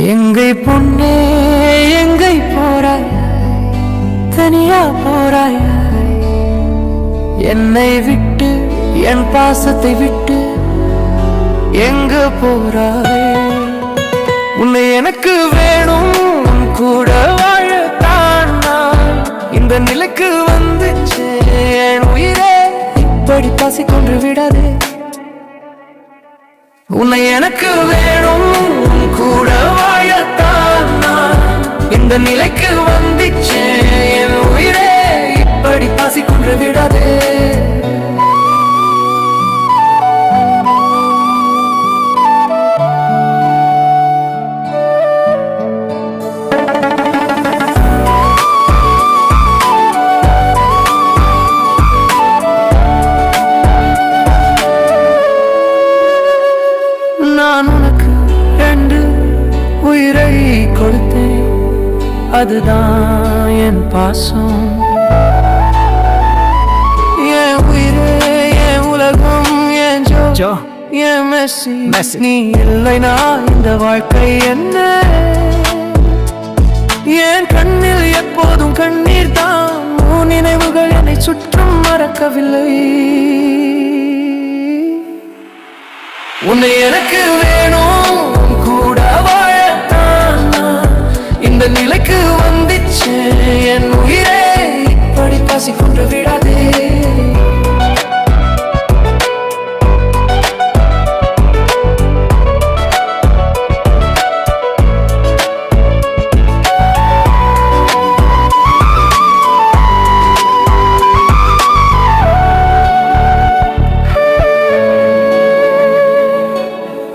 எங்கை பொன்னே எங்கை போறாய், தனியா போறாய், என்னை விட்டு என் பாசத்தை விட்டு எங்க போறாய்? உன்னை எனக்கு வேணும், உன் கூட வாழத்தான் நான் இந்த நிலைக்கு வந்துச்சு. என் உயிரே இப்படி பாசிக்கொண்டு விடாதே. உன்னை எனக்கு வேணும், உன் கூட வாழத்தான் நான் இந்த நிலைக்கு வந்துச்சு. என் உயிரே இப்படி பாசிக்கொண்டு விடாதே. நான் உனக்கு 2 உயிரை கொடுத்தேன், அதுதான் என் பாசம். என் உயிரே, என் உலகம், என் ஜோ, என் மெஸ்ஸி. நீ இல்லைனா இந்த வாழ்க்கை என்ன? என் கண்ணில் எப்போதும் கண்ணீர் தான், உன் நினைவுகள் என்னை சுற்றும் மறக்கவில்லை. உன்னை எனக்கு வேணும், உன் கூட வாழத்தான் நான் இந்த நிலைக்கு வந்துச்சு. என் உயிரே இப்படி பாசிக்கொண்டு விடாதே.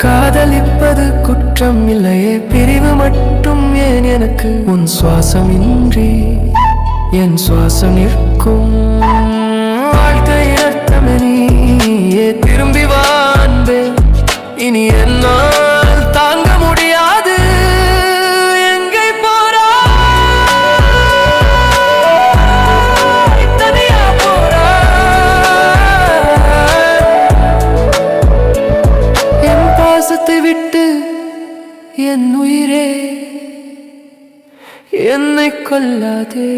காதலிப்பது குற்றம் இல்லையே, பிரிவு மட்டும் ஏன் எனக்கு? உன் சுவாசம் இன்றி என் சுவாசம் நிற்கும். வாழ்க்கை அர்த்தமே நீயே, திரும்பி வா அன்பே, இனி என்னால் தாங்க முடியாது. எங்கே போறாய், தனியா போறாய், என் பாசத்தை விட்டு என் உயிரே என்னை கொல்லாதே.